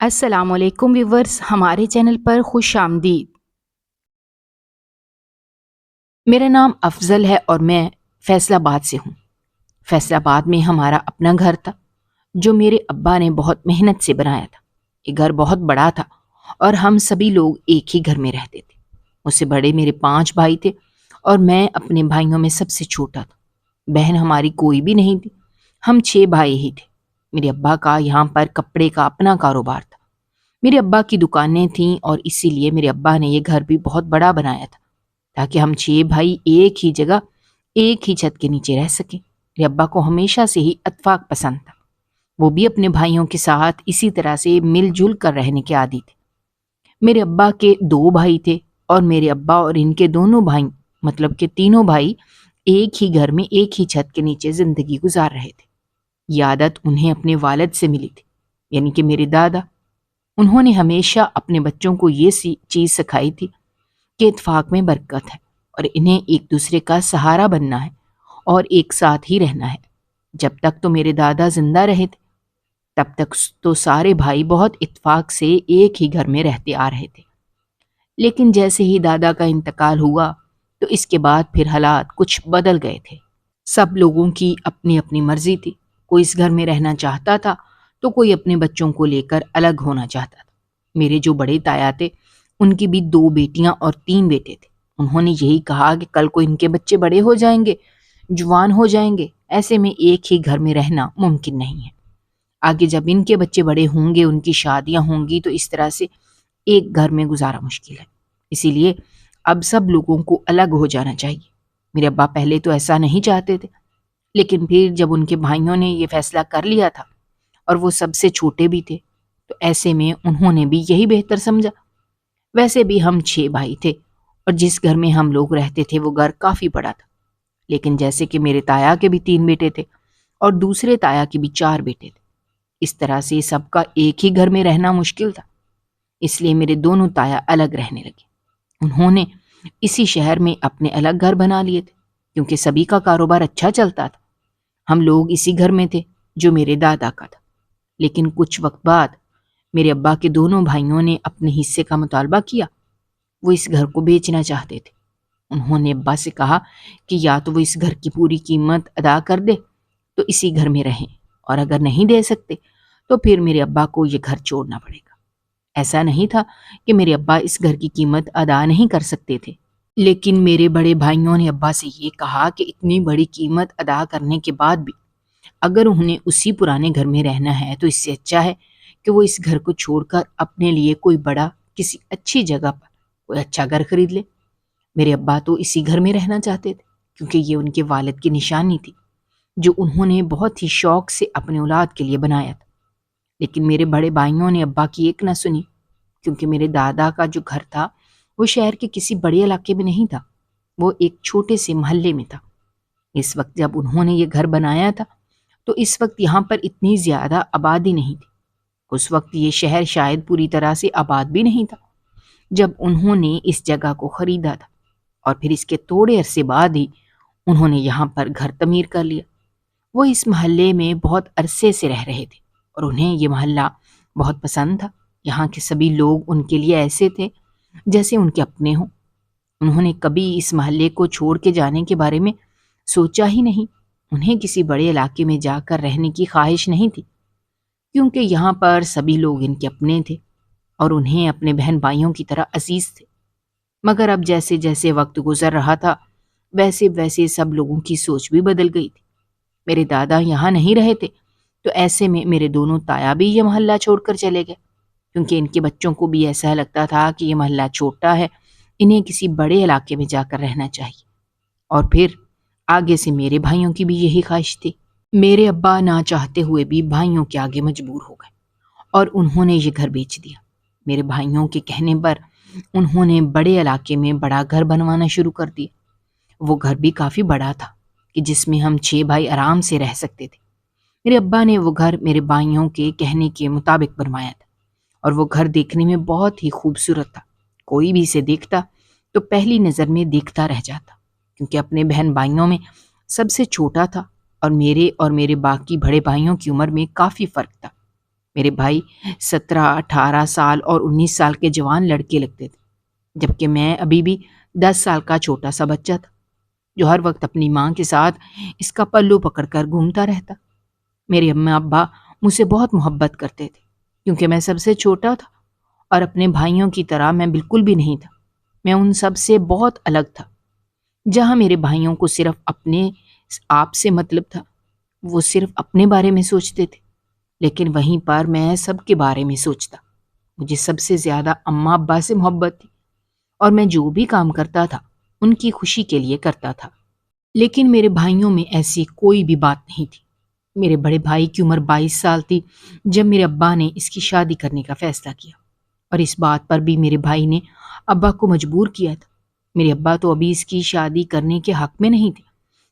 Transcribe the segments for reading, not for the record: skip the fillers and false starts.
السلام علیکم ویورز، ہمارے چینل پر خوش آمدید۔ میرا نام افضل ہے اور میں فیصل آباد سے ہوں۔ فیصل آباد میں ہمارا اپنا گھر تھا جو میرے ابا نے بہت محنت سے بنایا تھا۔ یہ گھر بہت بڑا تھا اور ہم سبھی لوگ ایک ہی گھر میں رہتے تھے۔ مجھ سے بڑے میرے 5 بھائی تھے اور میں اپنے بھائیوں میں سب سے چھوٹا تھا۔ بہن ہماری کوئی بھی نہیں تھی، ہم 6 بھائی ہی تھے۔ میرے ابا کا یہاں پر کپڑے کا اپنا کاروبار تھا۔ میرے ابا کی دکانیں تھیں اور اسی لیے میرے ابا نے یہ گھر بھی بہت بڑا بنایا تھا تاکہ ہم 6 بھائی ایک ہی جگہ ایک ہی چھت کے نیچے رہ سکیں۔ میرے ابا کو ہمیشہ سے ہی اتفاق پسند تھا۔ وہ بھی اپنے بھائیوں کے ساتھ اسی طرح سے مل جل کر رہنے کے عادی تھے۔ میرے ابا کے 2 بھائی تھے اور میرے ابا اور ان کے دونوں بھائی مطلب کہ تینوں بھائی ایک ہی گھر میں ایک ہی چھت کے نیچے زندگی گزار رہے تھے۔ یہ عادت انہیں اپنے والد سے ملی تھی، یعنی کہ میرے دادا۔ انہوں نے ہمیشہ اپنے بچوں کو یہ چیز سکھائی تھی کہ اتفاق میں برکت ہے اور انہیں ایک دوسرے کا سہارا بننا ہے اور ایک ساتھ ہی رہنا ہے۔ جب تک تو میرے دادا زندہ رہے تھے تب تک تو سارے بھائی بہت اتفاق سے ایک ہی گھر میں رہتے آ رہے تھے، لیکن جیسے ہی دادا کا انتقال ہوا تو اس کے بعد پھر حالات کچھ بدل گئے تھے۔ سب لوگوں کی اپنی اپنی مرضی تھی، کوئی اس گھر میں رہنا چاہتا تھا تو کوئی اپنے بچوں کو لے کر الگ ہونا چاہتا تھا۔ میرے جو بڑے تایا تھے ان کی بھی 2 بیٹیاں اور 3 بیٹے تھے۔ انہوں نے یہی کہا کہ کل کو ان کے بچے بڑے ہو جائیں گے، جوان ہو جائیں گے، ایسے میں ایک ہی گھر میں رہنا ممکن نہیں ہے۔ آگے جب ان کے بچے بڑے ہوں گے، ان کی شادیاں ہوں گی، تو اس طرح سے ایک گھر میں گزارا مشکل ہے۔ اسی لیے اب سب لوگوں کو الگ ہو جانا چاہیے۔ میرے ابا پہلے تو ایسا نہیں چاہتے تھے، لیکن پھر جب ان کے بھائیوں نے یہ فیصلہ کر لیا تھا اور وہ سب سے چھوٹے بھی تھے تو ایسے میں انہوں نے بھی یہی بہتر سمجھا۔ ویسے بھی ہم 6 بھائی تھے اور جس گھر میں ہم لوگ رہتے تھے وہ گھر کافی بڑا تھا، لیکن جیسے کہ میرے تایا کے بھی 3 بیٹے تھے اور دوسرے تایا کے بھی 4 بیٹے تھے، اس طرح سے سب کا ایک ہی گھر میں رہنا مشکل تھا۔ اس لیے میرے دونوں تایا الگ رہنے لگے۔ انہوں نے اسی شہر میں اپنے الگ گھر بنا لیے تھے کیونکہ سبھی کا کاروبار اچھا چلتا تھا۔ ہم لوگ اسی گھر میں تھے جو میرے دادا کا تھا، لیکن کچھ وقت بعد میرے ابا کے دونوں بھائیوں نے اپنے حصے کا مطالبہ کیا۔ وہ اس گھر کو بیچنا چاہتے تھے۔ انہوں نے ابا سے کہا کہ یا تو وہ اس گھر کی پوری قیمت ادا کر دے تو اسی گھر میں رہیں، اور اگر نہیں دے سکتے تو پھر میرے ابا کو یہ گھر چھوڑنا پڑے گا۔ ایسا نہیں تھا کہ میرے ابا اس گھر کی قیمت ادا نہیں کر سکتے تھے، لیکن میرے بڑے بھائیوں نے ابا سے یہ کہا کہ اتنی بڑی قیمت ادا کرنے کے بعد بھی اگر انہیں اسی پرانے گھر میں رہنا ہے تو اس سے اچھا ہے کہ وہ اس گھر کو چھوڑ کر اپنے لیے کوئی بڑا کسی اچھی جگہ پر کوئی اچھا گھر خرید لے۔ میرے ابا تو اسی گھر میں رہنا چاہتے تھے کیونکہ یہ ان کے والد کی نشانی تھی جو انہوں نے بہت ہی شوق سے اپنے اولاد کے لیے بنایا تھا۔ لیکن میرے بڑے بھائیوں نے ابا کی ایک نہ سنی کیونکہ میرے دادا کا جو گھر تھا وہ شہر کے کسی بڑے علاقے میں نہیں تھا، وہ ایک چھوٹے سے محلے میں تھا۔ اس وقت جب انہوں نے یہ گھر بنایا تھا تو اس وقت یہاں پر اتنی زیادہ آبادی نہیں تھی۔ اس وقت یہ شہر شاید پوری طرح سے آباد بھی نہیں تھا جب انہوں نے اس جگہ کو خریدا تھا، اور پھر اس کے تھوڑے عرصے بعد ہی انہوں نے یہاں پر گھر تعمیر کر لیا۔ وہ اس محلے میں بہت عرصے سے رہ رہے تھے اور انہیں یہ محلہ بہت پسند تھا۔ یہاں کے سبھی لوگ ان کے لیے ایسے تھے جیسے ان کے اپنے ہوں۔ انہوں نے کبھی اس محلے کو چھوڑ کے جانے کے بارے میں سوچا ہی نہیں۔ انہیں کسی بڑے علاقے میں جا کر رہنے کی خواہش نہیں تھی کیونکہ یہاں پر سبھی لوگ ان کے اپنے تھے اور انہیں اپنے بہن بھائیوں کی طرح عزیز تھے۔ مگر اب جیسے جیسے وقت گزر رہا تھا ویسے ویسے سب لوگوں کی سوچ بھی بدل گئی تھی۔ میرے دادا یہاں نہیں رہے تھے تو ایسے میں میرے دونوں تایا بھی یہ محلہ چھوڑ کر چلے گئے کیونکہ ان کے بچوں کو بھی ایسا لگتا تھا کہ یہ محلہ چھوٹا ہے، انہیں کسی بڑے علاقے میں جا کر رہنا چاہیے۔ اور پھر آگے سے میرے بھائیوں کی بھی یہی خواہش تھی۔ میرے ابا نہ چاہتے ہوئے بھی بھائیوں کے آگے مجبور ہو گئے اور انہوں نے یہ گھر بیچ دیا۔ میرے بھائیوں کے کہنے پر انہوں نے بڑے علاقے میں بڑا گھر بنوانا شروع کر دیا۔ وہ گھر بھی کافی بڑا تھا کہ جس میں ہم 6 بھائی آرام سے رہ سکتے تھے۔ میرے ابا نے وہ گھر میرے بھائیوں کے کہنے کے مطابق بنوایا تھا اور وہ گھر دیکھنے میں بہت ہی خوبصورت تھا۔ کوئی بھی اسے دیکھتا تو پہلی نظر میں دیکھتا رہ جاتا کیونکہ اپنے بہن بھائیوں میں سب سے چھوٹا تھا اور میرے باقی بڑے بھائیوں کی عمر میں کافی فرق تھا۔ میرے بھائی 17 18 سال اور 19 سال کے جوان لڑکے لگتے تھے، جبکہ میں ابھی بھی 10 سال کا چھوٹا سا بچہ تھا جو ہر وقت اپنی ماں کے ساتھ اس کا پلو پکڑ کر گھومتا رہتا۔ میرے اماں ابا مجھ سے بہت محبت کرتے تھے کیونکہ میں سب سے چھوٹا تھا اور اپنے بھائیوں کی طرح میں بالکل بھی نہیں تھا۔ میں ان سب سے بہت الگ تھا۔ جہاں میرے بھائیوں کو صرف اپنے آپ سے مطلب تھا، وہ صرف اپنے بارے میں سوچتے تھے، لیکن وہیں پر میں سب کے بارے میں سوچتا۔ مجھے سب سے زیادہ اماں ابا سے محبت تھی اور میں جو بھی کام کرتا تھا ان کی خوشی کے لیے کرتا تھا۔ لیکن میرے بھائیوں میں ایسی کوئی بھی بات نہیں تھی۔ میرے بڑے بھائی کی عمر 22 سال تھی جب میرے ابا نے اس کی شادی کرنے کا فیصلہ کیا، اور اس بات پر بھی میرے بھائی نے ابا کو مجبور کیا تھا۔ میرے ابا تو ابھی اس کی شادی کرنے کے حق میں نہیں تھے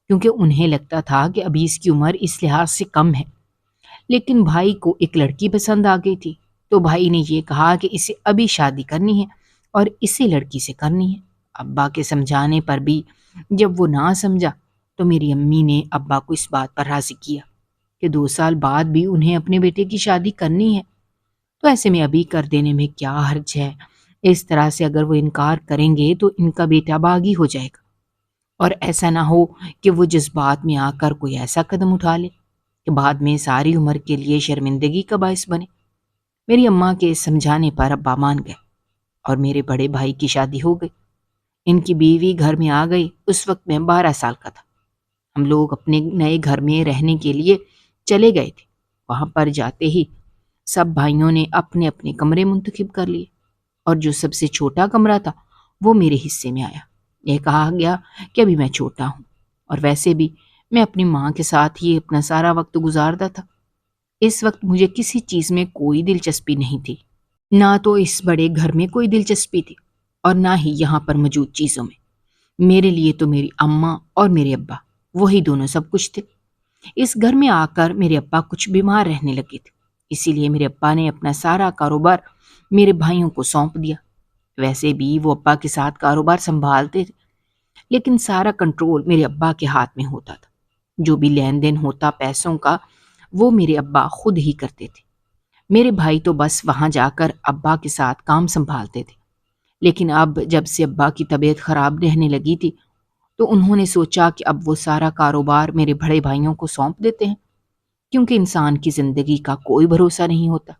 کیونکہ انہیں لگتا تھا کہ ابھی اس کی عمر اس لحاظ سے کم ہے، لیکن بھائی کو ایک لڑکی پسند آ گئی تھی تو بھائی نے یہ کہا کہ اسے ابھی شادی کرنی ہے اور اسی لڑکی سے کرنی ہے۔ ابا کے سمجھانے پر بھی جب وہ نہ سمجھا تو میری امی نے ابا کو اس بات پر راضی کیا کہ 2 سال بعد بھی انہیں اپنے بیٹے کی شادی کرنی ہے، تو ایسے میں ابھی کر دینے میں کیا حرج ہے۔ اس طرح سے اگر وہ انکار کریں گے تو ان کا بیٹا باغی ہو جائے گا، اور ایسا نہ ہو کہ وہ جذبات میں آ کر کوئی ایسا قدم اٹھا لے کہ بعد میں ساری عمر کے لیے شرمندگی کا باعث بنے۔ میری اماں کے سمجھانے پر ابا مان گئے اور میرے بڑے بھائی کی شادی ہو گئی۔ ان کی بیوی گھر میں آ گئی۔ اس وقت میں 12 سال کا تھا۔ ہم لوگ اپنے نئے گھر میں رہنے کے لیے چلے گئے تھے۔ وہاں پر جاتے ہی سب بھائیوں نے اپنے اپنے کمرے منتخب کر لیے، اور جو سب سے چھوٹا کمرہ تھا وہ میرے حصے میں آیا۔ یہ کہا گیا کہ ابھی میں چھوٹا ہوں، اور ویسے بھی میں اپنی ماں کے ساتھ ہی اپنا سارا وقت گزارتا تھا۔ اس وقت مجھے کسی چیز میں کوئی دلچسپی نہیں تھی، نہ تو اس بڑے گھر میں کوئی دلچسپی تھی اور نہ ہی یہاں پر موجود چیزوں میں۔ میرے لیے تو میری اماں اور میرے ابا وہی دونوں سب کچھ تھے۔ اس گھر میں آ کر میرے ابا کچھ بیمار رہنے لگے تھے، اسی لیے میرے ابا نے اپنا سارا کاروبار میرے بھائیوں کو سونپ دیا۔ ویسے بھی وہ ابا کے ساتھ کاروبار سنبھالتے تھے، لیکن سارا کنٹرول میرے ابا کے ہاتھ میں ہوتا تھا۔ جو بھی لین دین ہوتا پیسوں کا وہ میرے ابا خود ہی کرتے تھے۔ میرے بھائی تو بس وہاں جا کر ابا کے ساتھ کام سنبھالتے تھے، لیکن اب جب سے ابا کی طبیعت خراب رہنے لگی تھی تو انہوں نے سوچا کہ اب وہ سارا کاروبار میرے بڑے بھائیوں کو سونپ دیتے ہیں، کیونکہ انسان کی زندگی کا کوئی بھروسہ نہیں ہوتا۔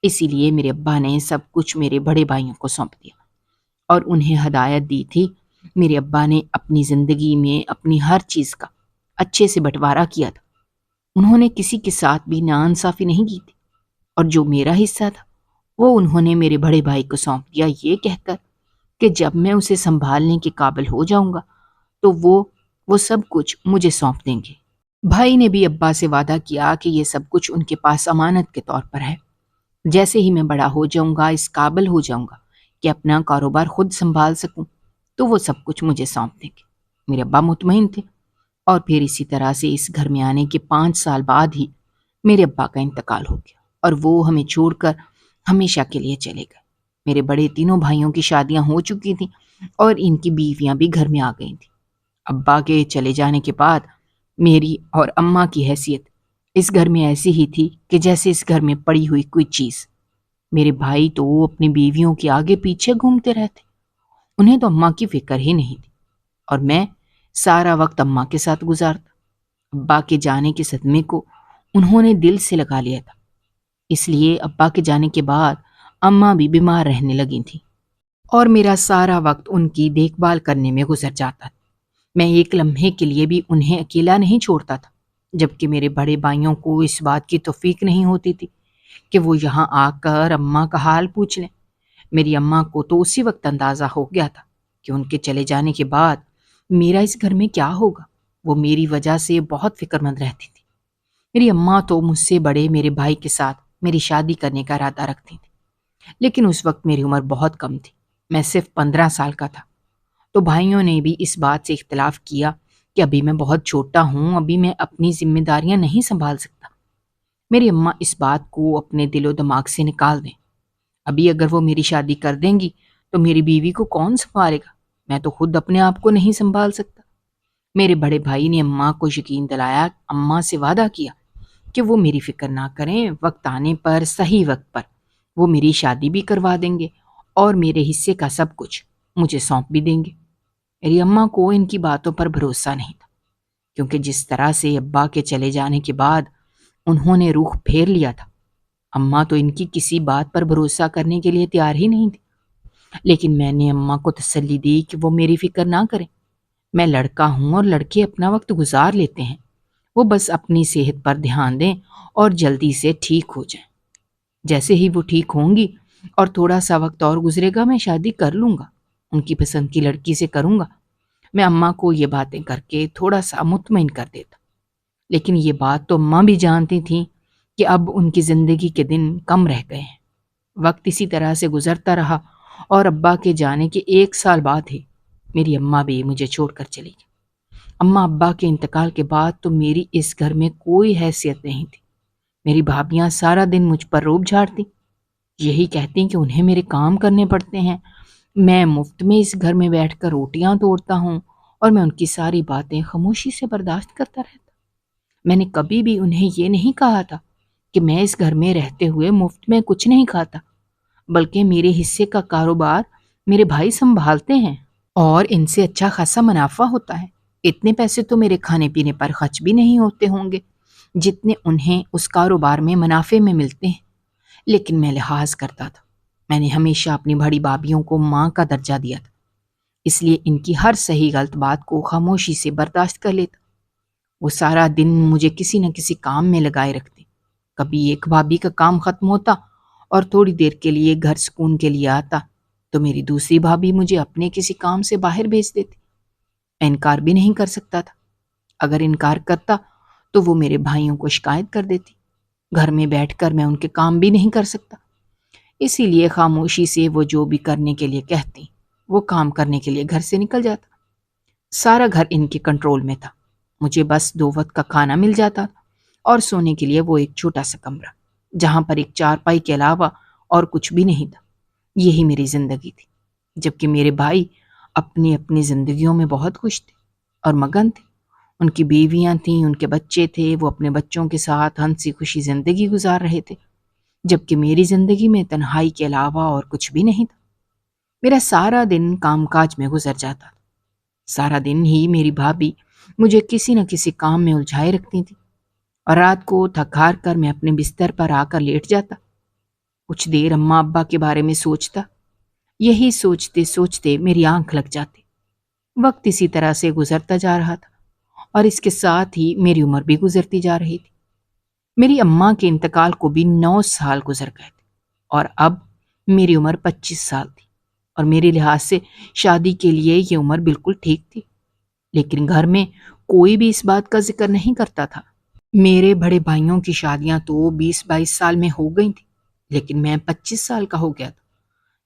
اسی لیے میرے ابا نے سب کچھ میرے بڑے بھائیوں کو سونپ دیا اور انہیں ہدایت دی تھی۔ میرے ابا نے اپنی زندگی میں اپنی ہر چیز کا اچھے سے بٹوارا کیا تھا۔ انہوں نے کسی کے ساتھ بھی ناانصافی نہیں کی تھی، اور جو میرا حصہ تھا وہ انہوں نے میرے بڑے بھائی کو سونپ دیا، یہ کہہ کر کہ جب میں اسے سنبھالنے کے قابل ہو جاؤں گا تو وہ سب کچھ مجھے سونپ دیں گے۔ بھائی نے بھی ابا سے وعدہ کیا کہ یہ سب کچھ ان کے پاس امانت کے طور پر ہے۔ جیسے ہی میں بڑا ہو جاؤں گا، اس قابل ہو جاؤں گا کہ اپنا کاروبار خود سنبھال سکوں، تو وہ سب کچھ مجھے سونپ دیں گے۔ میرے ابا مطمئن تھے، اور پھر اسی طرح سے اس گھر میں آنے کے 5 سال بعد ہی میرے ابا کا انتقال ہو گیا اور وہ ہمیں چھوڑ کر ہمیشہ کے لیے چلے گئے۔ میرے بڑے تینوں بھائیوں کی شادیاں ہو چکی تھیں اور ان کی بیویاں بھی گھر میں آ گئی تھیں۔ ابا کے چلے جانے کے بعد میری اور اماں کی حیثیت اس گھر میں ایسی ہی تھی کہ جیسے اس گھر میں پڑی ہوئی کوئی چیز۔ میرے بھائی تو اپنی بیویوں کے آگے پیچھے گھومتے رہتے، انہیں تو اماں کی فکر ہی نہیں تھی، اور میں سارا وقت اماں کے ساتھ گزارتا۔ ابا کے جانے کے صدمے کو انہوں نے دل سے لگا لیا تھا، اس لیے ابا کے جانے کے بعد اماں بھی بیمار رہنے لگی تھیں اور میرا سارا وقت ان کی دیکھ بھال کرنے میں گزر جاتا تھا۔ میں ایک لمحے کے لیے بھی انہیں اکیلا نہیں چھوڑتا تھا، جبکہ میرے بڑے بھائیوں کو اس بات کی توفیق نہیں ہوتی تھی کہ وہ یہاں آ کر اماں کا حال پوچھ لیں۔ میری اماں کو تو اسی وقت اندازہ ہو گیا تھا کہ ان کے چلے جانے کے بعد میرا اس گھر میں کیا ہوگا۔ وہ میری وجہ سے بہت فکر مند رہتی تھی۔ میری اماں تو مجھ سے بڑے میرے بھائی کے ساتھ میری شادی کرنے کا ارادہ رکھتی تھی، لیکن اس وقت میری عمر بہت کم تھی، میں صرف 15 سال کا تھا۔ تو بھائیوں نے بھی اس بات سے اختلاف کیا کہ ابھی میں بہت چھوٹا ہوں، ابھی میں اپنی ذمہ داریاں نہیں سنبھال سکتا۔ میری اماں اس بات کو اپنے دل و دماغ سے نکال دیں۔ ابھی اگر وہ میری شادی کر دیں گی تو میری بیوی کو کون سنبھالے گا؟ میں تو خود اپنے آپ کو نہیں سنبھال سکتا۔ میرے بڑے بھائی نے اماں کو یقین دلایا، اماں سے وعدہ کیا کہ وہ میری فکر نہ کریں، وقت آنے پر، صحیح وقت پر وہ میری شادی بھی کروا دیں گے اور میرے حصے کا سب کچھ مجھے سونپ بھی دیں گے۔ میری اماں کو ان کی باتوں پر بھروسہ نہیں تھا، کیونکہ جس طرح سے ابا کے چلے جانے کے بعد انہوں نے رخ پھیر لیا تھا، اماں تو ان کی کسی بات پر بھروسہ کرنے کے لیے تیار ہی نہیں تھی۔ لیکن میں نے اماں کو تسلی دی کہ وہ میری فکر نہ کریں، میں لڑکا ہوں اور لڑکے اپنا وقت گزار لیتے ہیں، وہ بس اپنی صحت پر دھیان دیں اور جلدی سے ٹھیک ہو جائیں۔ جیسے ہی وہ ٹھیک ہوں گی اور تھوڑا سا وقت اور گزرے گا، میں شادی کر لوں گا، ان کی پسند کی لڑکی سے کروں گا۔ میں اماں کو یہ باتیں کر کے تھوڑا سا مطمئن کر دیتا، لیکن یہ بات تو اماں بھی جانتی تھیں کہ اب ان کی زندگی کے دن کم رہ گئے ہیں۔ وقت اسی طرح سے گزرتا رہا اور ابا کے جانے کے 1 سال بعد ہی میری اماں بھی مجھے چھوڑ کر چلی گئی۔ اماں ابا کے انتقال کے بعد تو میری اس گھر میں کوئی حیثیت نہیں تھی۔ میری بھابیاں سارا دن مجھ پر روب جھاڑتی، یہی کہتی کہ انہیں میرے کام کرنے پڑتے ہیں، میں مفت میں اس گھر میں بیٹھ کر روٹیاں توڑتا ہوں اور میں ان کی ساری باتیں خاموشی سے برداشت کرتا رہتا۔ میں نے کبھی بھی انہیں یہ نہیں کہا تھا کہ میں اس گھر میں رہتے ہوئے مفت میں کچھ نہیں کھاتا، بلکہ میرے حصے کا کاروبار میرے بھائی سنبھالتے ہیں اور ان سے اچھا خاصا منافع ہوتا ہے۔ اتنے پیسے تو میرے کھانے پینے پر خرچ بھی نہیں ہوتے ہوں گے جتنے انہیں اس کاروبار میں منافع میں ملتے ہیں۔ لیکن میں لحاظ کرتا تھا، میں نے ہمیشہ اپنی بڑی بھابیوں کو ماں کا درجہ دیا تھا، اس لیے ان کی ہر صحیح غلط بات کو خاموشی سے برداشت کر لیتا۔ وہ سارا دن مجھے کسی نہ کسی کام میں لگائے رکھتے، کبھی ایک بھابھی کا کام ختم ہوتا اور تھوڑی دیر کے لیے گھر سکون کے لیے آتا تو میری دوسری بھابھی مجھے اپنے کسی کام سے باہر بھیج دیتی۔ میں انکار بھی نہیں کر سکتا تھا، اگر انکار کرتا تو وہ میرے بھائیوں کو شکایت کر دیتی۔ گھر میں بیٹھ کر میں ان کے کام بھی نہیں کر سکتا، اسی لیے خاموشی سے وہ جو بھی کرنے کے لیے کہتی وہ کام کرنے کے لیے گھر سے نکل جاتا۔ سارا گھر ان کے کنٹرول میں تھا، مجھے بس 2 وقت کا کھانا مل جاتا اور سونے کے لیے وہ ایک چھوٹا سا کمرہ جہاں پر ایک چارپائی کے علاوہ اور کچھ بھی نہیں تھا۔ یہی میری زندگی تھی، جبکہ میرے بھائی اپنی اپنی زندگیوں میں بہت خوش تھے اور مگن تھے۔ ان کی بیویاں تھیں، ان کے بچے تھے، وہ اپنے بچوں کے ساتھ ہنسی خوشی زندگی گزار رہے تھے، جبکہ میری زندگی میں تنہائی کے علاوہ اور کچھ بھی نہیں تھا۔ میرا سارا دن کام کاج میں گزر جاتا تھا، سارا دن ہی میری بھابھی مجھے کسی نہ کسی کام میں الجھائے رکھتی تھی، اور رات کو تھک ہار کر میں اپنے بستر پر آ کر لیٹ جاتا، کچھ دیر اماں ابا کے بارے میں سوچتا۔ یہی سوچتے سوچتے میری آنکھ لگ جاتی۔ وقت اسی طرح سے گزرتا جا رہا تھا اور اس کے ساتھ ہی میری عمر بھی گزرتی جا رہی تھی۔ میری اماں کے انتقال کو بھی 9 سال گزر گئے تھے اور اب میری عمر 25 سال تھی، اور میرے لحاظ سے شادی کے لیے یہ عمر بالکل ٹھیک تھی۔ لیکن گھر میں کوئی بھی اس بات کا ذکر نہیں کرتا تھا۔ میرے بڑے بھائیوں کی شادیاں تو 20-22 سال میں ہو گئی تھیں، لیکن میں 25 سال کا ہو گیا تھا۔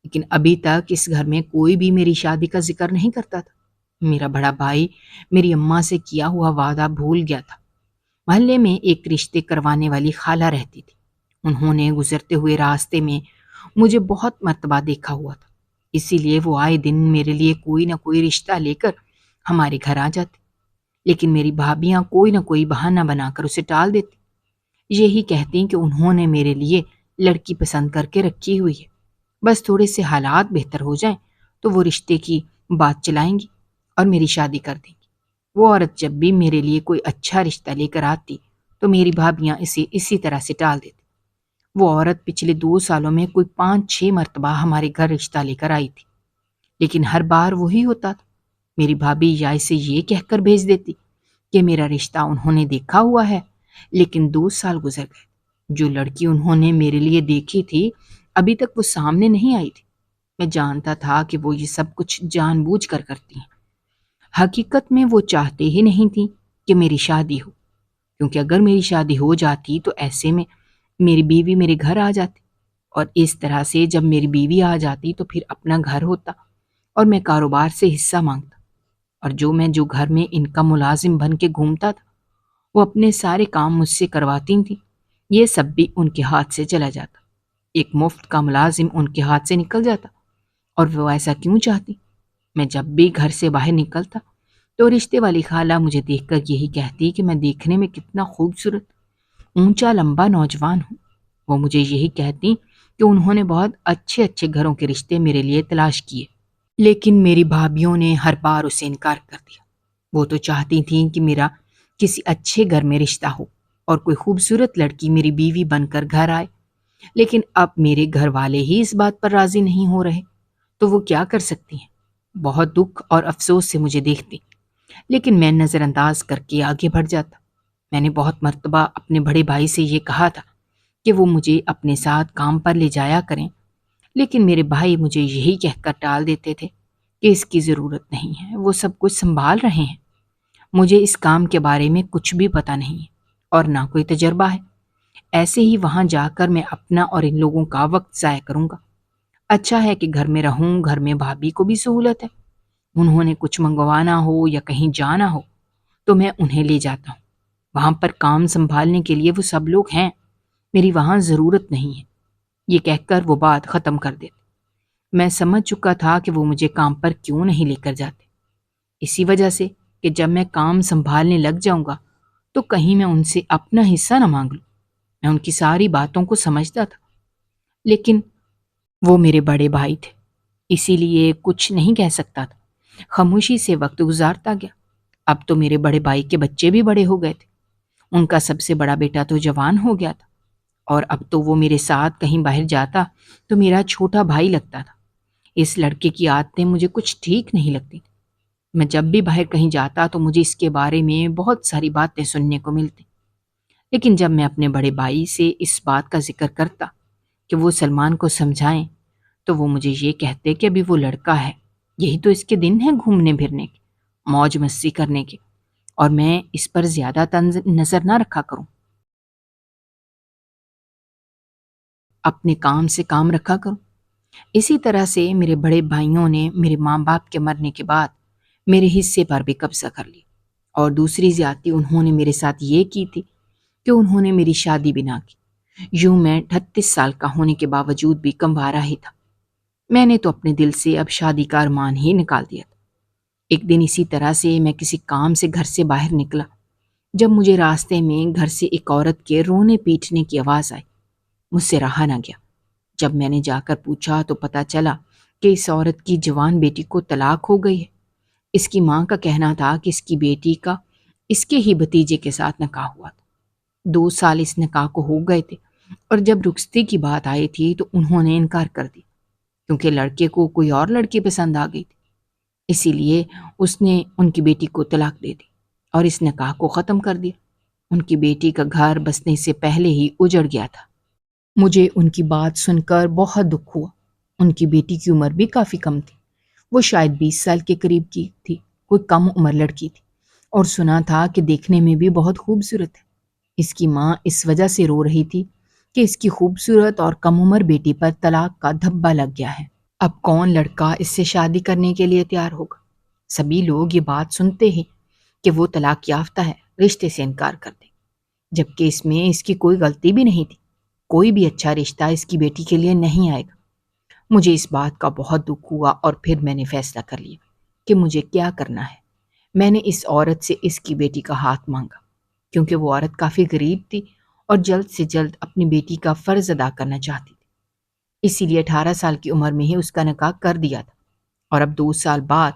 لیکن ابھی تک اس گھر میں کوئی بھی میری شادی کا ذکر نہیں کرتا تھا۔ میرا بڑا بھائی میری اماں سے کیا ہوا وعدہ بھول گیا تھا۔ محلے میں ایک رشتے کروانے والی خالہ رہتی تھی، انہوں نے گزرتے ہوئے راستے میں مجھے بہت مرتبہ دیکھا ہوا تھا، اسی لیے وہ آئے دن میرے لیے کوئی نہ کوئی رشتہ لے کر ہمارے گھر آ جاتے، لیکن میری بھابیاں کوئی نہ کوئی بہانہ بنا کر اسے ٹال دیتی، یہی کہتی کہ انہوں نے میرے لیے لڑکی پسند کر کے رکھی ہوئی ہے، بس تھوڑے سے حالات بہتر ہو جائیں تو وہ رشتے کی بات چلائیں گی اور میری شادی کر دیں گی۔ وہ عورت جب بھی میرے لیے کوئی اچھا رشتہ لے کر آتی تو میری بھابیاں اسے اسی طرح سے ٹال دیتی۔ وہ عورت پچھلے 2 سالوں میں کوئی 5-6 مرتبہ ہمارے گھر رشتہ لے کر آئی تھی، لیکن ہر بار وہی ہوتا تھا، میری بھابھی یا اسے یہ کہہ کر بھیج دیتی کہ میرا رشتہ انہوں نے دیکھا ہوا ہے، لیکن 2 سال گزر گئے، جو لڑکی انہوں نے میرے لیے دیکھی تھی ابھی تک وہ سامنے نہیں آئی تھی۔ میں جانتا تھا کہ وہ یہ سب کچھ جان بوجھ کر کرتی ہیں، حقیقت میں وہ چاہتے ہی نہیں تھی کہ میری شادی ہو، کیونکہ اگر میری شادی ہو جاتی تو ایسے میں میری بیوی میرے گھر آ جاتی، اور اس طرح سے جب میری بیوی آ جاتی تو پھر اپنا گھر ہوتا اور میں کاروبار سے حصہ مانگتا، اور جو گھر میں ان کا ملازم بن کے گھومتا تھا وہ اپنے سارے کام مجھ سے کرواتی تھیں، یہ سب بھی ان کے ہاتھ سے چلا جاتا، ایک مفت کا ملازم ان کے ہاتھ سے نکل جاتا، اور وہ ایسا کیوں چاہتی؟ میں جب بھی گھر سے باہر نکلتا تو رشتے والی خالہ مجھے دیکھ کر یہی کہتی کہ میں دیکھنے میں کتنا خوبصورت اونچا لمبا نوجوان ہوں۔ وہ مجھے یہی کہتی کہ انہوں نے بہت اچھے اچھے گھروں کے رشتے میرے لیے تلاش کیے، لیکن میری بھابھیوں نے ہر بار اسے انکار کر دیا۔ وہ تو چاہتی تھیں کہ میرا کسی اچھے گھر میں رشتہ ہو اور کوئی خوبصورت لڑکی میری بیوی بن کر گھر آئے، لیکن اب میرے گھر والے ہی اس بات پر راضی نہیں ہو رہے، تو وہ کیا کر سکتی ہیں؟ بہت دکھ اور افسوس سے مجھے دیکھتی، لیکن میں نظر انداز کر کے آگے بڑھ جاتا۔ میں نے بہت مرتبہ اپنے بڑے بھائی سے یہ کہا تھا کہ وہ مجھے اپنے ساتھ کام پر لے جایا کریں، لیکن میرے بھائی مجھے یہی کہہ کر ٹال دیتے تھے کہ اس کی ضرورت نہیں ہے، وہ سب کچھ سنبھال رہے ہیں۔ مجھے اس کام کے بارے میں کچھ بھی پتہ نہیں ہے اور نہ کوئی تجربہ ہے، ایسے ہی وہاں جا کر میں اپنا اور ان لوگوں کا وقت ضائع کروں گا۔ اچھا ہے کہ گھر میں رہوں، گھر میں بھابھی کو بھی سہولت ہے، انہوں نے کچھ منگوانا ہو یا کہیں جانا ہو تو میں انہیں لے جاتا ہوں۔ وہاں پر کام سنبھالنے کے لیے وہ سب لوگ ہیں، میری وہاں ضرورت نہیں ہے۔ یہ کہہ کر وہ بات ختم کر دیتے۔ میں سمجھ چکا تھا کہ وہ مجھے کام پر کیوں نہیں لے کر جاتے، اسی وجہ سے کہ جب میں کام سنبھالنے لگ جاؤں گا تو کہیں میں ان سے اپنا حصہ نہ مانگ لوں۔ میں ان کی ساری باتوں کو سمجھتا تھا، لیکن وہ میرے بڑے بھائی تھے، اسی لیے کچھ نہیں کہہ سکتا تھا۔ خاموشی سے وقت گزارتا گیا۔ اب تو میرے بڑے بھائی کے بچے بھی بڑے ہو گئے تھے، ان کا سب سے بڑا بیٹا تو جوان ہو گیا تھا، اور اب تو وہ میرے ساتھ کہیں باہر جاتا تو میرا چھوٹا بھائی لگتا تھا۔ اس لڑکے کی عادتیں مجھے کچھ ٹھیک نہیں لگتی۔ میں جب بھی باہر کہیں جاتا تو مجھے اس کے بارے میں بہت ساری باتیں سننے کو ملتی، لیکن جب میں اپنے بڑے بھائی سے اس بات کا ذکر کرتا کہ وہ سلمان کو سمجھائیں تو وہ مجھے یہ کہتے کہ ابھی وہ لڑکا ہے، یہی تو اس کے دن ہیں گھومنے پھرنے کے، موج مستی کرنے کے، اور میں اس پر زیادہ نظر نہ رکھا کروں، اپنے کام سے کام رکھا کروں۔ اسی طرح سے میرے بڑے بھائیوں نے میرے ماں باپ کے مرنے کے بعد میرے حصے پر بھی قبضہ کر لیا، اور دوسری زیادتی انہوں نے میرے ساتھ یہ کی تھی کہ انہوں نے میری شادی بھی نہ کی۔ یوں میں 38 سال کا ہونے کے باوجود بھی کنوارا ہی تھا۔ میں نے تو اپنے دل سے اب شادی کا ارمان ہی نکال دیا تھا۔ ایک دن اسی طرح سے میں کسی کام سے گھر سے باہر نکلا، جب مجھے راستے میں گھر سے ایک عورت کے رونے پیٹنے کی آواز آئی۔ مجھ سے رہا نہ گیا۔ جب میں نے جا کر پوچھا تو پتا چلا کہ اس عورت کی جوان بیٹی کو طلاق ہو گئی ہے۔ اس کی ماں کا کہنا تھا کہ اس کی بیٹی کا اس کے ہی بھتیجے کے ساتھ نکاح ہوا تھا، 2 سال اس نکاح کو ہو گئے تھے، اور جب رخصتی کی بات آئی تھی تو انہوں نے انکار کر دیا، کیونکہ لڑکے کو کوئی اور لڑکی پسند آ گئی تھی۔ اسی لیے اس نے ان کی بیٹی کو طلاق دے دی اور اس نکاح کو ختم کر دیا۔ ان کی بیٹی کا گھر بسنے سے پہلے ہی اجڑ گیا تھا۔ مجھے ان کی بات سن کر بہت دکھ ہوا۔ ان کی بیٹی کی عمر بھی کافی کم تھی، وہ شاید 20 سال کے قریب کی تھی، کوئی کم عمر لڑکی تھی، اور سنا تھا کہ دیکھنے میں بھی بہت خوبصورت ہے۔ اس کی ماں اس وجہ سے رو رہی تھی کہ اس کی خوبصورت اور کم عمر بیٹی پر طلاق کا دھبا لگ گیا ہے۔ اب کون لڑکا اس سے شادی کرنے کے لیے تیار ہوگا؟ سبھی لوگ یہ بات سنتے ہی کہ وہ طلاق یافتہ ہے، رشتے سے انکار کر دیں، جبکہ اس میں اس کی کوئی غلطی بھی نہیں تھی۔ کوئی بھی اچھا رشتہ اس کی بیٹی کے لیے نہیں آئے گا۔ مجھے اس بات کا بہت دکھ ہوا، اور پھر میں نے فیصلہ کر لیا کہ مجھے کیا کرنا ہے۔ میں نے اس عورت سے اس کی بیٹی کا ہاتھ مانگا، کیونکہ وہ عورت کافی غریب تھی اور جلد سے جلد اپنی بیٹی کا فرض ادا کرنا چاہتی تھی۔ اسی لیے 18 سال کی عمر میں ہی اس کا نکاح کر دیا تھا، اور اب 2 سال بعد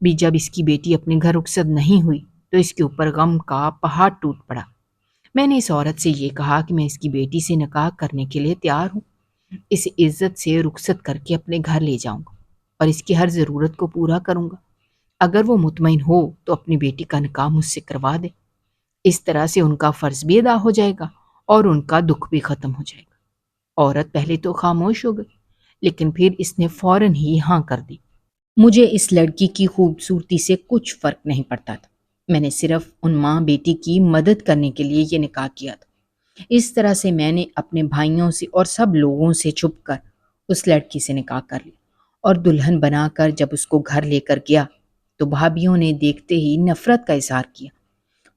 بھی جب اس کی بیٹی اپنے گھر رخصت نہیں ہوئی تو اس کے اوپر غم کا پہاڑ ٹوٹ پڑا۔ میں نے اس عورت سے یہ کہا کہ میں اس کی بیٹی سے نکاح کرنے کے لیے تیار ہوں، اسے عزت سے رخصت کر کے اپنے گھر لے جاؤں گا اور اس کی ہر ضرورت کو پورا کروں گا۔ اگر وہ مطمئن ہو تو اپنی بیٹی کا نکاح مجھ سے کروا دے، اس طرح سے ان کا فرض بھی ادا ہو جائے گا اور ان کا دکھ بھی ختم ہو جائے گا۔ عورت پہلے تو خاموش ہو گئی، لیکن پھر اس نے فوراً ہی ہاں کر دی۔ مجھے اس لڑکی کی خوبصورتی سے کچھ فرق نہیں پڑتا تھا، میں نے صرف ان ماں بیٹی کی مدد کرنے کے لیے یہ نکاح کیا تھا۔ اس طرح سے میں نے اپنے بھائیوں سے اور سب لوگوں سے چھپ کر اس لڑکی سے نکاح کر لیا، اور دلہن بنا کر جب اس کو گھر لے کر گیا تو بھابھیوں نے دیکھتے ہی نفرت کا اظہار کیا۔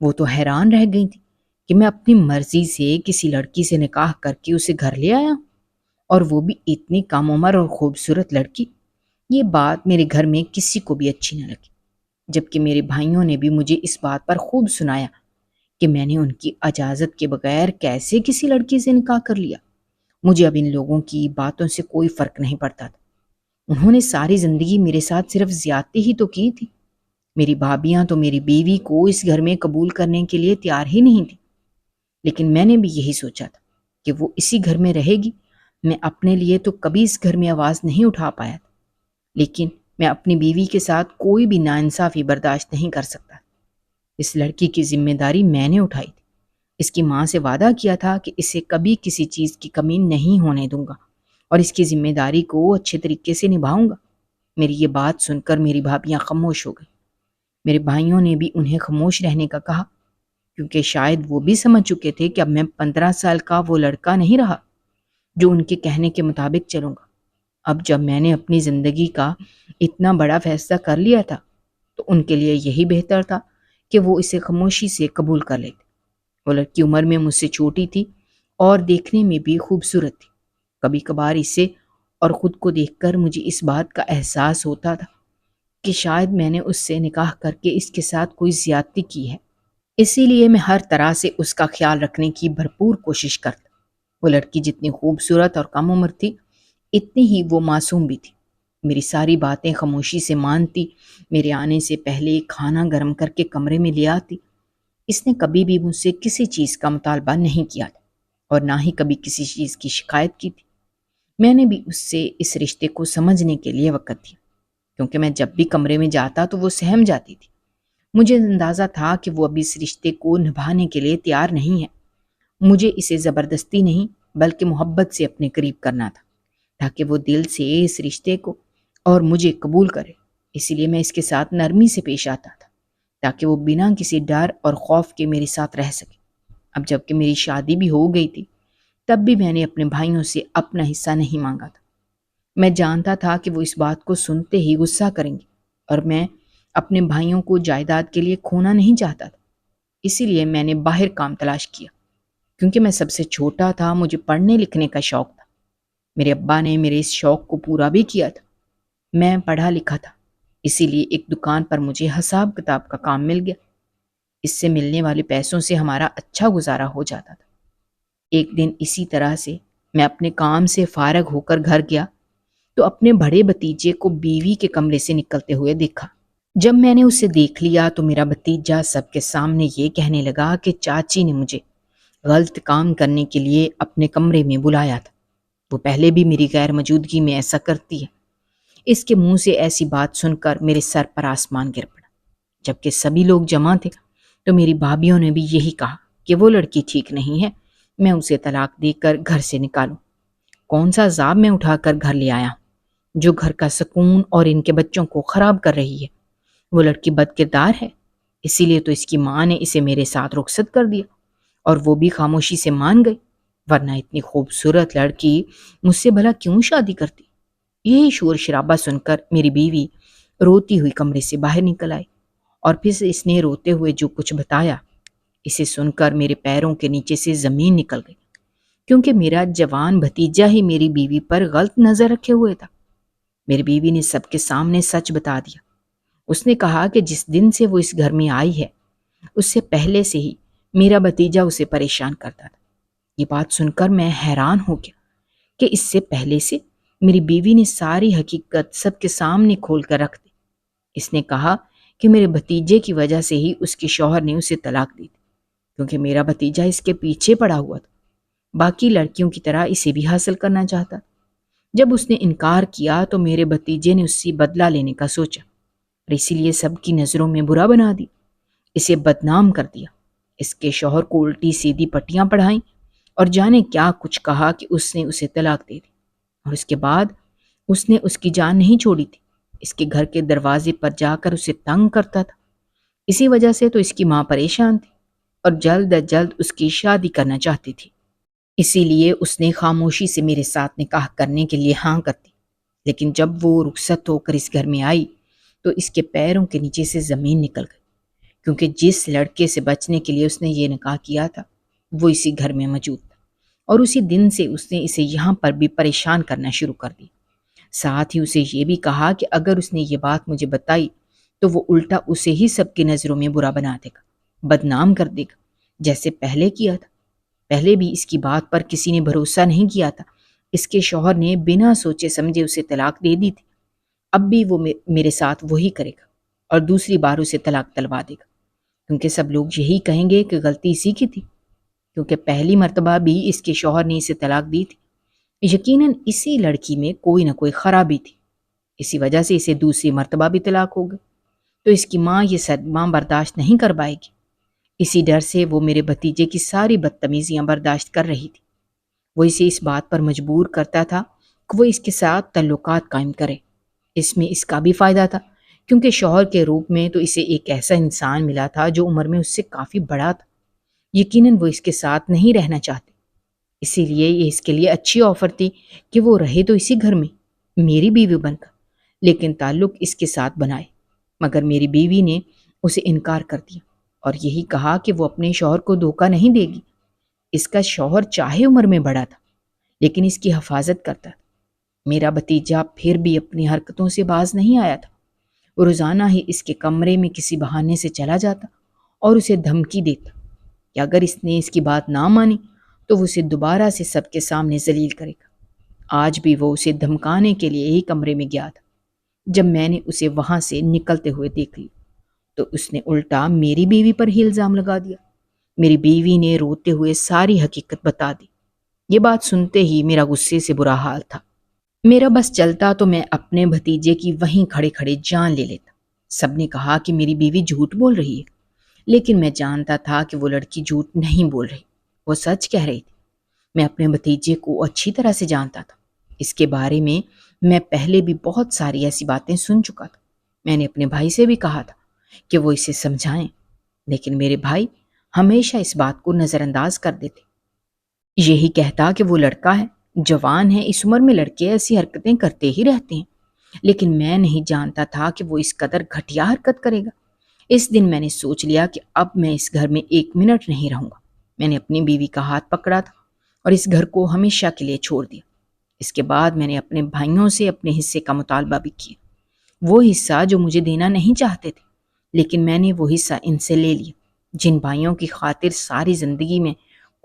وہ تو حیران رہ گئی تھی کہ میں اپنی مرضی سے کسی لڑکی سے نکاح کر کے اسے گھر لے آیا، اور وہ بھی اتنی کم عمر اور خوبصورت لڑکی۔ یہ بات میرے گھر میں کسی کو بھی اچھی نہ لگی، جبکہ میرے بھائیوں نے بھی مجھے اس بات پر خوب سنایا کہ میں نے ان کی اجازت کے بغیر کیسے کسی لڑکی سے نکاح کر لیا۔ مجھے اب ان لوگوں کی باتوں سے کوئی فرق نہیں پڑتا تھا۔ انہوں نے ساری زندگی میرے ساتھ صرف زیادتی ہی تو کی تھی۔ میری بھابیاں تو میری بیوی کو اس گھر میں قبول کرنے کے لیے تیار ہی نہیں تھی، لیکن میں نے بھی یہی سوچا تھا کہ وہ اسی گھر میں رہے گی۔ میں اپنے لیے تو کبھی اس گھر میں آواز نہیں اٹھا پایا تھا، لیکن میں اپنی بیوی کے ساتھ کوئی بھی ناانصافی برداشت نہیں کر سکتا۔ اس لڑکی کی ذمہ داری میں نے اٹھائی تھی۔ اس کی ماں سے وعدہ کیا تھا کہ اسے کبھی کسی چیز کی کمی نہیں ہونے دوں گا اور اس کی ذمہ داری کو اچھے طریقے سے نبھاؤں گا۔ میری یہ بات سن کر میری بھابیاں خاموش ہو گئی۔ میرے بھائیوں نے بھی انہیں خاموش رہنے کا کہا، کیونکہ شاید وہ بھی سمجھ چکے تھے کہ اب میں 15 سال کا وہ لڑکا نہیں رہا جو ان کے کہنے کے مطابق چلوں گا۔ اب جب میں نے اپنی زندگی کا اتنا بڑا فیصلہ کر لیا تھا تو ان کے لیے یہی بہتر تھا کہ وہ اسے خاموشی سے قبول کر لیتے۔ وہ لڑکی عمر میں مجھ سے چھوٹی تھی اور دیکھنے میں بھی خوبصورت تھی۔ کبھی کبھار اسے اور خود کو دیکھ کر مجھے اس بات کا احساس ہوتا تھا کہ شاید میں نے اس سے نکاح کر کے اس کے ساتھ کوئی زیادتی کی ہے، اسی لیے میں ہر طرح سے اس کا خیال رکھنے کی بھرپور کوشش کرتا۔ وہ لڑکی جتنی خوبصورت اور کم عمر تھی، اتنی ہی وہ معصوم بھی تھی۔ میری ساری باتیں خاموشی سے مانتی، میرے آنے سے پہلے کھانا گرم کر کے کمرے میں لے آتی۔ اس نے کبھی بھی مجھ سے کسی چیز کا مطالبہ نہیں کیا تھا اور نہ ہی کبھی کسی چیز کی شکایت کی تھی۔ میں نے بھی اس سے اس رشتے کو سمجھنے کے لیے وقت دیا، کیونکہ میں جب بھی کمرے میں جاتا تو وہ سہم جاتی تھی۔ مجھے اندازہ تھا کہ وہ ابھی اس رشتے کو نبھانے کے لیے تیار نہیں ہے۔ مجھے اسے زبردستی نہیں بلکہ محبت سے اپنے قریب کرنا تھا، تاکہ وہ دل سے اس رشتے کو اور مجھے قبول کرے۔ اسی لیے میں اس کے ساتھ نرمی سے پیش آتا تھا، تاکہ وہ بنا کسی ڈر اور خوف کے میرے ساتھ رہ سکے۔ اب جب کہ میری شادی بھی ہو گئی تھی، تب بھی میں نے اپنے بھائیوں سے اپنا حصہ نہیں مانگا تھا۔ میں جانتا تھا کہ وہ اس بات کو سنتے ہی غصہ کریں گے اور میں اپنے بھائیوں کو جائیداد کے لیے کھونا نہیں چاہتا تھا۔ اسی لیے میں نے باہر کام تلاش کیا۔ کیونکہ میں سب سے چھوٹا تھا، مجھے پڑھنے لکھنے کا شوق تھا۔ میرے ابا نے میرے اس شوق کو پورا بھی کیا تھا۔ میں پڑھا لکھا تھا، اسی لیے ایک دکان پر مجھے حساب کتاب کا کام مل گیا۔ اس سے ملنے والے پیسوں سے ہمارا اچھا گزارا ہو جاتا تھا۔ ایک دن اسی طرح سے میں اپنے کام سے فارغ ہو کر گھر گیا تو اپنے بڑے بھتیجے کو بیوی کے کمرے سے نکلتے ہوئے دیکھا۔ جب میں نے اسے دیکھ لیا تو میرا بھتیجا سب کے سامنے یہ کہنے لگا کہ چاچی نے مجھے غلط کام کرنے کے لیے اپنے کمرے میں بلایا تھا۔ وہ پہلے بھی میری غیر موجودگی میں ایسا کرتی ہے۔ اس کے منہ سے ایسی بات سن کر میرے سر پر آسمان گر پڑا۔ جبکہ سبھی لوگ جمع تھے تو میری بھابھیوں نے بھی یہی کہا کہ وہ لڑکی ٹھیک نہیں ہے، میں اسے طلاق دے کر گھر سے نکالوں۔ کون سا عذاب میں اٹھا کر گھر لے آیا ہوں، جو گھر کا سکون اور ان کے بچوں کو خراب کر رہی ہے۔ وہ لڑکی بد کردار ہے، اسی لیے تو اس کی ماں نے اسے میرے ساتھ رخصت کر دیا اور وہ بھی خاموشی سے مان گئی، ورنہ اتنی خوبصورت لڑکی مجھ سے بھلا کیوں شادی کرتی۔ یہی شور شرابہ سن کر میری بیوی روتی ہوئی کمرے سے باہر نکل آئی، اور پھر اس نے روتے ہوئے جو کچھ بتایا، اسے سن کر میرے پیروں کے نیچے سے زمین نکل گئی، کیونکہ میرا جوان بھتیجا ہی میری بیوی پر غلط نظر رکھے ہوئے تھا۔ میری بیوی نے سب کے سامنے سچ بتا دیا۔ اس نے کہا کہ جس دن سے وہ اس گھر میں آئی ہے، اس سے پہلے سے ہی میرا بھتیجا اسے پریشان کرتا تھا۔ یہ بات سن کر میں حیران ہو گیا کہ اس سے پہلے سے میری بیوی نے ساری حقیقت سب کے سامنے کھول کر رکھ دی۔ اس نے کہا کہ میرے بھتیجے کی وجہ سے ہی اس کے شوہر نے اسے طلاق دی تھی، کیونکہ میرا بھتیجا اس کے پیچھے پڑا ہوا تھا، باقی لڑکیوں کی طرح اسے بھی حاصل کرنا چاہتا تھا۔ جب اس نے انکار کیا تو میرے بھتیجے نے اس سے بدلہ لینے کا سوچا اور اسی لیے سب کی نظروں میں برا بنا دی، اسے بدنام کر دیا، اس کے شوہر کو الٹی سیدھی پٹیاں پڑھائیں اور جانے کیا کچھ کہا کہ اس نے اسے طلاق دے دی، اور اس کے بعد اس نے اس کی جان نہیں چھوڑی تھی، اس کے گھر کے دروازے پر جا کر اسے تنگ کرتا تھا۔ اسی وجہ سے تو اس کی ماں پریشان تھی اور جلد از جلد اس کی شادی کرنا چاہتی تھی۔ اسی لیے اس نے خاموشی سے میرے ساتھ نکاح کرنے کے لیے ہاں کر دی، لیکن جب وہ رخصت ہو کر اس گھر میں آئی تو اس کے پیروں کے نیچے سے زمین نکل گئی، کیونکہ جس لڑکے سے بچنے کے لیے اس نے یہ نکاح کیا تھا وہ اسی گھر میں موجود تھا، اور اسی دن سے اس نے اسے یہاں پر بھی پریشان کرنا شروع کر دی۔ ساتھ ہی اسے یہ بھی کہا کہ اگر اس نے یہ بات مجھے بتائی تو وہ الٹا اسے ہی سب کی نظروں میں برا بنا دے گا، بدنام کر دے گا، جیسے پہلے کیا تھا۔ پہلے بھی اس کی بات پر کسی نے بھروسہ نہیں کیا تھا۔ اس کے شوہر نے بنا سوچے سمجھے اسے طلاق دے دی تھی۔ اب بھی وہ میرے ساتھ وہی کرے گا اور دوسری بار اسے طلاق دلوا دے گا، کیونکہ سب لوگ یہی کہیں گے کہ غلطی اسی کی تھی، کیونکہ پہلی مرتبہ بھی اس کے شوہر نے اسے طلاق دی تھی۔ یقیناً اسی لڑکی میں کوئی نہ کوئی خرابی تھی، اسی وجہ سے اسے دوسری مرتبہ بھی طلاق ہو گئی۔ تو اس کی ماں یہ صدمہ برداشت نہیں کر پائے گی۔ اسی ڈر سے وہ میرے بھتیجے کی ساری بدتمیزیاں برداشت کر رہی تھی۔ وہ اسے اس بات پر مجبور کرتا تھا کہ وہ اس کے ساتھ تعلقات قائم کرے۔ اس میں اس کا بھی فائدہ تھا، کیونکہ شوہر کے روپ میں تو اسے ایک ایسا انسان ملا تھا جو عمر میں اس سے کافی بڑا تھا۔ یقیناً وہ اس کے ساتھ نہیں رہنا چاہتے، اسی لیے یہ اس کے لیے اچھی آفر تھی کہ وہ رہے تو اسی گھر میں میری بیوی بن کر، لیکن تعلق اس کے ساتھ بنائے۔ مگر میری بیوی نے اسے انکار کر دیا اور یہی کہا کہ وہ اپنے شوہر کو دھوکہ نہیں دے گی۔ اس کا شوہر چاہے عمر میں بڑا تھا، لیکن اس کی حفاظت کرتا تھا۔ میرا بھتیجا پھر بھی اپنی حرکتوں سے باز نہیں آیا تھا۔ وہ روزانہ ہی اس کے کمرے میں کسی بہانے سے چلا جاتا اور اسے دھمکی دیتا کہ اگر اس نے اس کی بات نہ مانی تو وہ اسے دوبارہ سے سب کے سامنے ذلیل کرے گا۔ آج بھی وہ اسے دھمکانے کے لیے یہی کمرے میں گیا تھا۔ جب میں نے اسے وہاں سے نکلتے ہوئے دیکھ لی تو اس نے الٹا میری بیوی پر ہی الزام لگا دیا۔ میری بیوی نے روتے ہوئے ساری حقیقت بتا دی۔ یہ بات سنتے ہی میرا غصے سے برا حال تھا۔ میرا بس چلتا تو میں اپنے بھتیجے کی وہیں کھڑے کھڑے جان لے لیتا۔ سب نے کہا کہ میری بیوی جھوٹ بول رہی ہے، لیکن میں جانتا تھا کہ وہ لڑکی جھوٹ نہیں بول رہی، وہ سچ کہہ رہی تھی۔ میں اپنے بھتیجے کو اچھی طرح سے جانتا تھا۔ اس کے بارے میں پہلے بھی بہت ساری ایسی باتیں سن چکا تھا۔ میں نے اپنے بھائی سے بھی کہا تھا کہ وہ اسے سمجھائیں، لیکن میرے بھائی ہمیشہ اس بات کو نظر انداز کر دیتے۔ یہی کہتا کہ وہ لڑکا ہے، جوان ہے، اس عمر میں لڑکے ایسی حرکتیں کرتے ہی رہتے ہیں، لیکن میں نہیں جانتا تھا کہ وہ اس قدر گھٹیا حرکت کرے گا۔ اس دن میں نے سوچ لیا کہ اب میں اس گھر میں ایک منٹ نہیں رہوں گا۔ میں نے اپنی بیوی کا ہاتھ پکڑا تھا اور اس گھر کو ہمیشہ کے لیے چھوڑ دیا۔ اس کے بعد میں نے اپنے بھائیوں سے اپنے حصے کا مطالبہ بھی کیا، وہ حصہ جو مجھے دینا نہیں چاہتے تھے، لیکن میں نے وہ حصہ ان سے لے لیا، جن بھائیوں کی خاطر ساری زندگی میں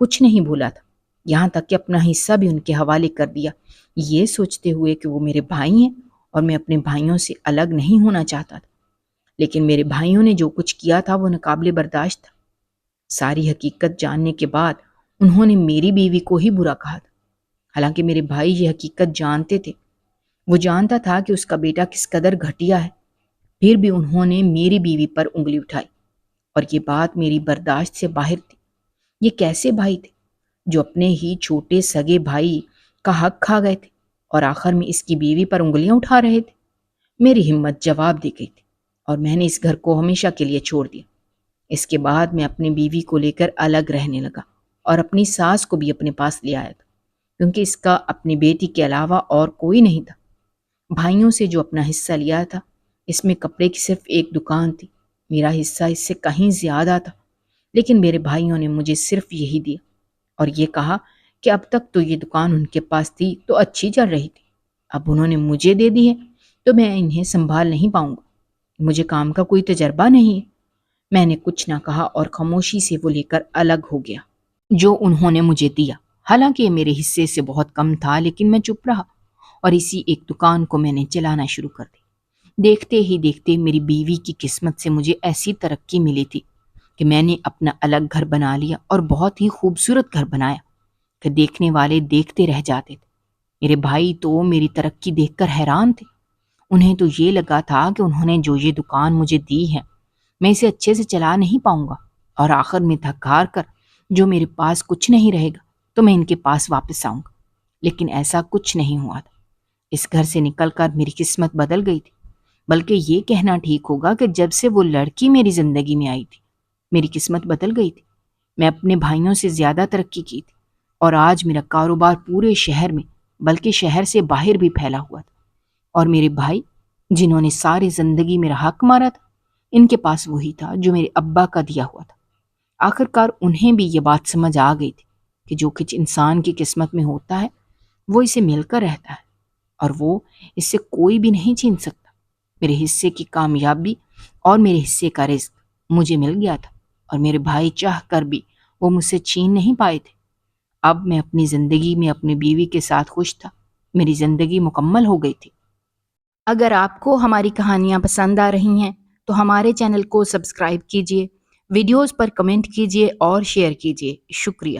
کچھ نہیں بھولا تھا، یہاں تک کہ اپنا حصہ بھی ان کے حوالے کر دیا، یہ سوچتے ہوئے کہ وہ میرے بھائی ہیں اور میں اپنے بھائیوں سے الگ نہیں ہونا چاہتا تھا۔ لیکن میرے بھائیوں نے جو کچھ کیا تھا وہ ناقابل برداشت تھا۔ ساری حقیقت جاننے کے بعد انہوں نے میری بیوی کو ہی برا کہا تھا، حالانکہ میرے بھائی یہ حقیقت جانتے تھے۔ وہ جانتا تھا کہ اس کا بیٹا کس قدر گھٹیا ہے، پھر بھی انہوں نے میری بیوی پر انگلی اٹھائی، اور یہ بات میری برداشت سے باہر تھی۔ یہ کیسے بھائی تھے جو اپنے ہی چھوٹے سگے بھائی کا حق کھا گئے تھے اور آخر میں اس کی بیوی پر انگلیاں اٹھا رہے تھے؟ میری ہمت جواب دے گئی تھی اور میں نے اس گھر کو ہمیشہ کے لیے چھوڑ دیا۔ اس کے بعد میں اپنی بیوی کو لے کر الگ رہنے لگا اور اپنی ساس کو بھی اپنے پاس لے آیا تھا، کیونکہ اس کا اپنی بیٹی کے علاوہ اور کوئی نہیں تھا۔ بھائیوں سے جو اپنا حصہ لیا تھا، اس میں کپڑے کی صرف ایک دکان تھی، میرا حصہ اس سے کہیں زیادہ تھا، لیکن میرے بھائیوں نے مجھے صرف یہی دیا اور یہ کہا کہ اب تک تو یہ دکان ان کے پاس تھی تو اچھی چل رہی تھی، اب انہوں نے مجھے دے دی ہے تو میں انہیں سنبھال نہیں پاؤں گا، مجھے کام کا کوئی تجربہ نہیں ہے۔ میں نے کچھ نہ کہا اور خاموشی سے وہ لے کر الگ ہو گیا جو انہوں نے مجھے دیا۔ حالانکہ یہ میرے حصے سے بہت کم تھا، لیکن میں چپ رہا اور اسی ایک دکان کو میں نے چلانا شروع کر دی۔ دیکھتے ہی دیکھتے میری بیوی کی قسمت سے مجھے ایسی ترقی ملی تھی کہ میں نے اپنا الگ گھر بنا لیا اور بہت ہی خوبصورت گھر بنایا کہ دیکھنے والے دیکھتے رہ جاتے تھے۔ میرے بھائی تو میری ترقی دیکھ کر حیران تھے۔ انہیں تو یہ لگا تھا کہ انہوں نے جو یہ دکان مجھے دی ہے میں اسے اچھے سے چلا نہیں پاؤں گا، اور آخر میں تھک ہار کر جو میرے پاس کچھ نہیں رہے گا تو میں ان کے پاس واپس آؤں گا۔ لیکن ایسا کچھ نہیں ہوا تھا۔ اس گھر سے نکل کر میری قسمت بدل گئی تھی، بلکہ یہ کہنا ٹھیک ہوگا کہ جب سے وہ لڑکی میری زندگی میں آئی تھی میری قسمت بدل گئی تھی۔ میں اپنے بھائیوں سے زیادہ ترقی کی تھی اور آج میرا کاروبار پورے شہر میں بلکہ شہر سے باہر بھی پھیلا ہوا تھا، اور میرے بھائی جنہوں نے ساری زندگی میرا حق مارا تھا ان کے پاس وہی تھا جو میرے ابا کا دیا ہوا تھا۔ آخرکار انہیں بھی یہ بات سمجھ آ گئی تھی کہ جو کچھ انسان کی قسمت میں ہوتا ہے وہ اسے مل کر رہتا ہے اور وہ اس سے کوئی بھی نہیں چھین سکتا۔ میرے حصے کی کامیابی اور میرے حصے کا رزق مجھے مل گیا تھا، اور میرے بھائی چاہ کر بھی وہ مجھ سے چھین نہیں پائے تھے۔ اب میں اپنی زندگی میں اپنی بیوی کے ساتھ خوش تھا، میری زندگی مکمل ہو گئی تھی۔ اگر آپ کو ہماری کہانیاں پسند آ رہی ہیں تو ہمارے چینل کو سبسکرائب کیجیے، ویڈیوز پر کمنٹ کیجیے اور شیئر کیجیے۔ شکریہ۔